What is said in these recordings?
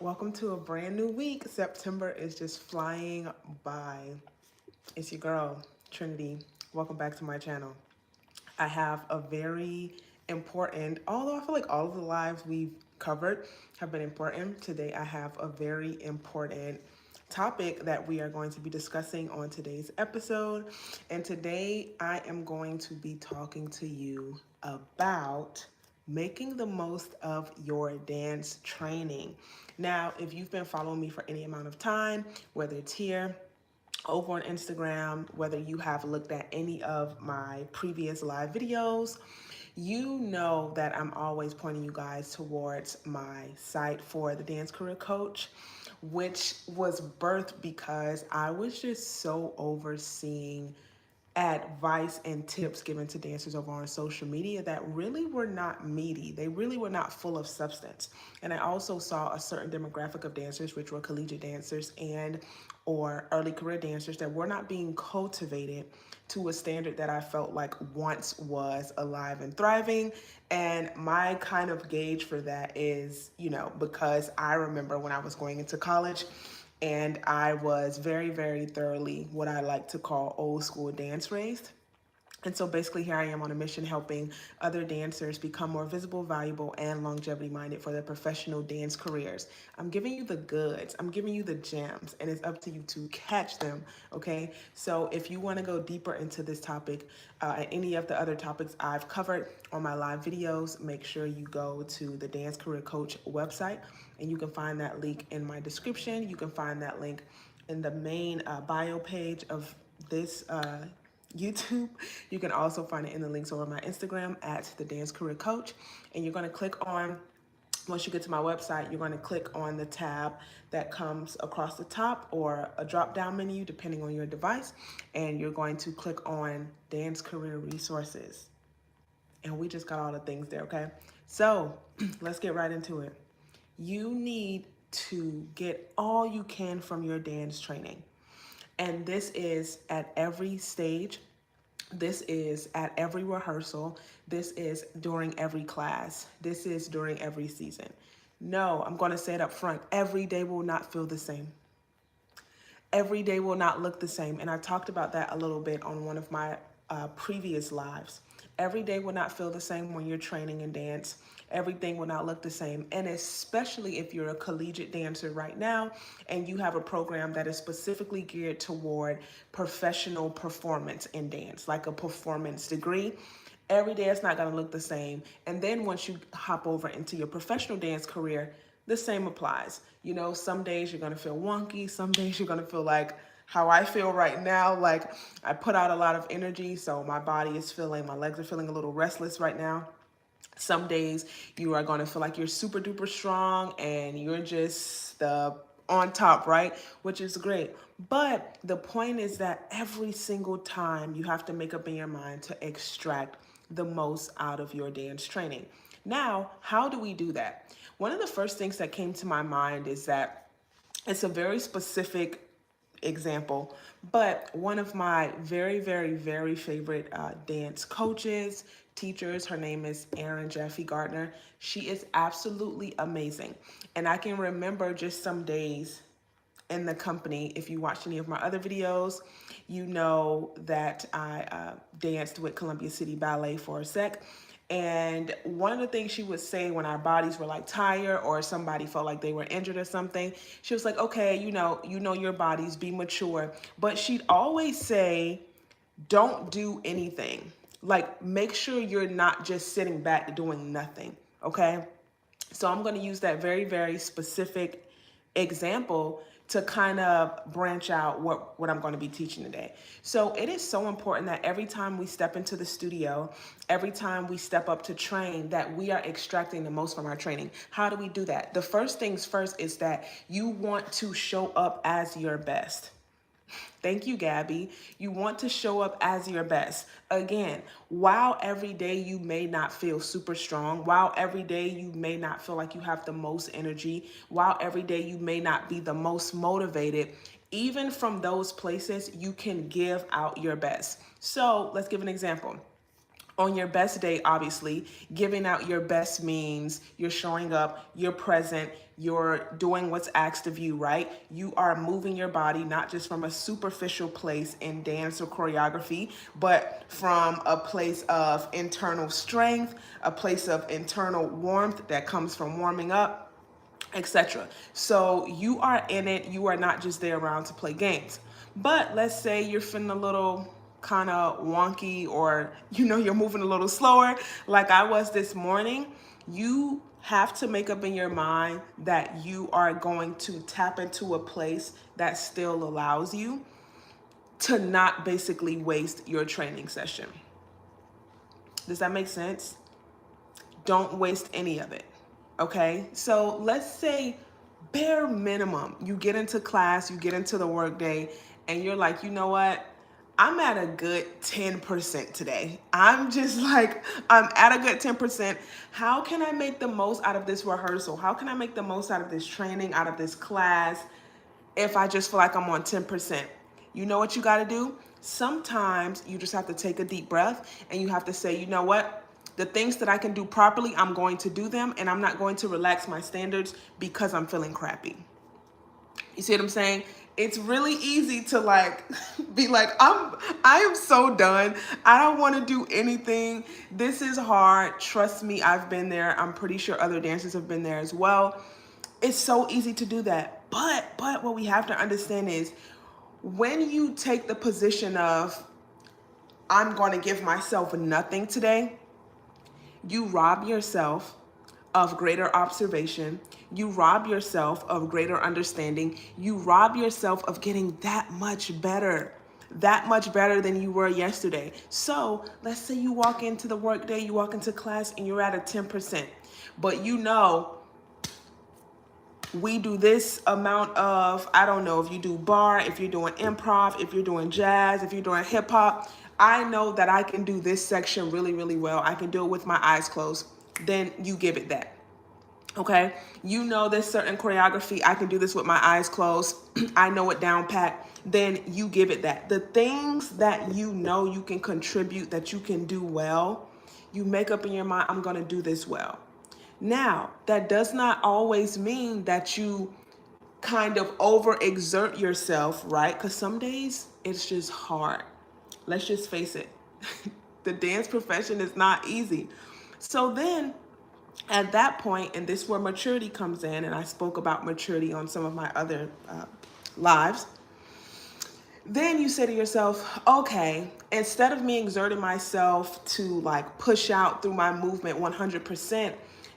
Welcome to a brand new week. September is just flying by. It's your girl, Trinity. Welcome back to my channel. I have a very important, although I feel like all of the lives we've covered have been important, today I have a very important topic that we are going to be discussing on today's episode. And today I am going to be talking to you about making the most of your dance training. Now, if you've been following me for any amount of time, whether it's here, over on Instagram, whether you have looked at any of my previous live videos, you know that I'm always pointing you guys towards my site for the Dance Career Coach, which was birthed because I was just so overseeing advice and tips given to dancers over on social media that really were not meaty. They really were not full of substance. And I also saw a certain demographic of dancers, which were collegiate dancers and or early career dancers, that were not being cultivated to a standard that I felt like once was alive and thriving. And my kind of gauge for that is, because I remember when I was going into college, and I was very, very thoroughly what I like to call old school dance raised. And so basically here I am on a mission helping other dancers become more visible, valuable, and longevity minded for their professional dance careers. I'm giving you the goods, I'm giving you the gems, and it's up to you to catch them, okay? So if you wanna go deeper into this topic and any of the other topics I've covered on my live videos, make sure you go to the Dance Career Coach website, and you can find that link in my description. You can find that link in the main bio page of this YouTube. You can also find it in the links over my Instagram at the Dance Career Coach. And you're going to click on, once you get to my website, you're going to click on the tab that comes across the top or a drop down menu depending on your device. And you're going to click on Dance Career Resources. And we just got all the things there, okay? So let's get right into it. You need to get all you can from your dance training. And this is at every stage. This is at every rehearsal. This is during every class. This is during every season. No, I'm going to say it up front. Every day will not feel the same. Every day will not look the same. And I talked about that a little bit on one of my previous lives. Every day will not feel the same when you're training in dance. Everything will not look the same. And especially if you're a collegiate dancer right now and you have a program that is specifically geared toward professional performance in dance, like a performance degree, every day it's not going to look the same. And then once you hop over into your professional dance career, the same applies. Some days you're going to feel wonky. Some days you're going to feel like how I feel right now. Like I put out a lot of energy, so my body is feeling, my legs are feeling a little restless right now. Some days you are going to feel like you're super duper strong and you're just on top, right? Which is great. But the point is that every single time you have to make up in your mind to extract the most out of your dance training. Now, how do we do that? One of the first things that came to my mind is that it's a very specific example, but one of my very, very, very favorite dance coaches, teachers, her name is Erin Jeffy Gardner. She is absolutely amazing. And I can remember just some days in the company. If you watched any of my other videos, you know that I danced with Columbia City Ballet for a sec. And one of the things she would say when our bodies were like tired or somebody felt like they were injured or something, she was like, okay, you know your bodies, be mature. But she'd always say, don't do anything. Like, make sure you're not just sitting back doing nothing, okay? So I'm going to use that very, very specific example to kind of branch out what I'm going to be teaching today. So it is so important that every time we step into the studio, every time we step up to train, that we are extracting the most from our training. How do we do that? The first things first is that you want to show up as your best. Thank you, Gabby. You want to show up as your best. Again, while every day you may not feel super strong, while every day you may not feel like you have the most energy, while every day you may not be the most motivated, even from those places, you can give out your best. So let's give an example. On your best day, obviously, giving out your best means you're showing up, you're present, you're doing what's asked of you, right? You are moving your body, not just from a superficial place in dance or choreography, but from a place of internal strength, a place of internal warmth that comes from warming up, etc. So you are in it, you are not just there around to play games. But let's say you're feeling a little kind of wonky, or you're moving a little slower like I was this morning. You have to make up in your mind that you are going to tap into a place that still allows you to not basically waste your training session. Does that make sense? Don't waste any of it. Okay, so let's say bare minimum, you get into class, you get into the workday, and you're like, you know what? I'm at a good 10% today. I'm at a good 10%. How can I make the most out of this rehearsal? How can I make the most out of this training, out of this class, if I just feel like I'm on 10%? You know what you got to do? Sometimes you just have to take a deep breath and you have to say, you know what? The things that I can do properly, I'm going to do them, and I'm not going to relax my standards because I'm feeling crappy. You see what I'm saying? It's really easy to be like, I am so done. I don't want to do anything. This is hard. Trust me, I've been there. I'm pretty sure other dancers have been there as well. It's so easy to do that. But what we have to understand is when you take the position of, I'm going to give myself nothing today, you rob yourself of greater observation. You rob yourself of greater understanding. You rob yourself of getting that much better than you were yesterday. So let's say you walk into the workday, you walk into class, and you're at a 10%. But we do this amount of, I don't know if you do bar, if you're doing improv, if you're doing jazz, if you're doing hip hop, I know that I can do this section really, really well. I can do it with my eyes closed. Then you give it that. Okay. You know, there's certain choreography. I can do this with my eyes closed. I know it down pat. Then you give it that. The things that you know you can contribute, that you can do well, you make up in your mind, I'm going to do this well. Now, that does not always mean that you kind of overexert yourself, right? Because some days it's just hard. Let's just face it. The dance profession is not easy. So then at that point, and this is where maturity comes in, and I spoke about maturity on some of my other lives, then you say to yourself, okay, instead of me exerting myself to push out through my movement 100%,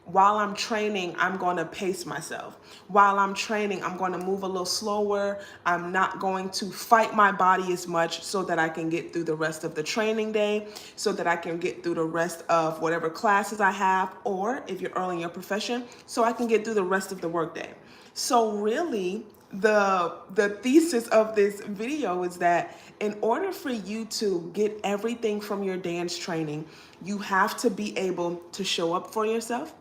while I'm training, I'm going to pace myself. While I'm training, I'm going to move a little slower. I'm not going to fight my body as much so that I can get through the rest of the training day, so that I can get through the rest of whatever classes I have, or if you're early in your profession, so I can get through the rest of the workday. So really, the thesis of this video is that in order for you to get everything from your dance training, you have to be able to show up for yourself.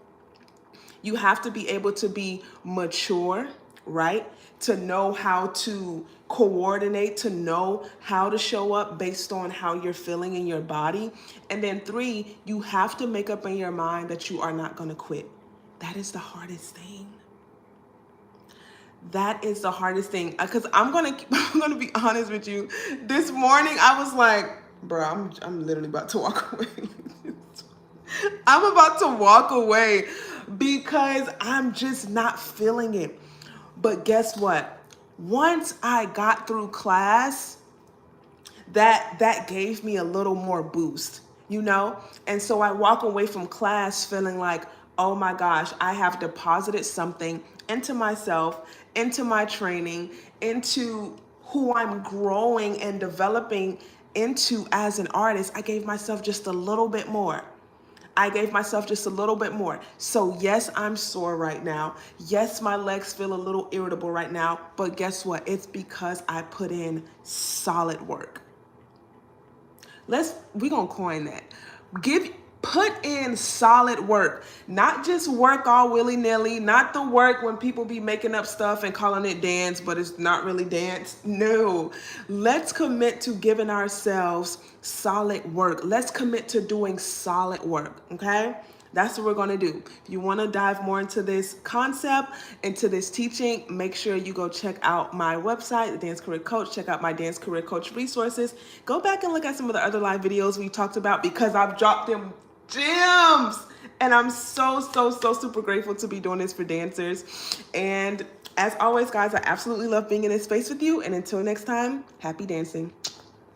You have to be able to be mature, right? To know how to coordinate, to know how to show up based on how you're feeling in your body. And then 3, you have to make up in your mind that you are not going to quit. That is the hardest thing. That is the hardest thing. Because I'm gonna be honest with you. This morning I was like, bro, I'm literally about to walk away. I'm about to walk away because I'm just not feeling it. But guess what? Once I got through class, that gave me a little more boost, And so I walk away from class feeling like, oh my gosh, I have deposited something into myself, into my training, into who I'm growing and developing into as an artist. I gave myself just a little bit more. So yes, I'm sore right now. Yes, my legs feel a little irritable right now. But guess what? It's because I put in solid work. We're going to coin that. put in solid work, not just work all willy-nilly, not the work when people be making up stuff and calling it dance, but it's not really dance. No, let's commit to giving ourselves solid work. Let's commit to doing solid work, okay? That's what we're going to do. If you want to dive more into this concept, into this teaching, make sure you go check out my website, The Dance Career Coach. Check out my Dance Career Coach resources. Go back and look at some of the other live videos we talked about because I've dropped them gems. And I'm so super grateful to be doing this for dancers. And as always, guys, I absolutely love being in this space with you. And until next time, happy dancing.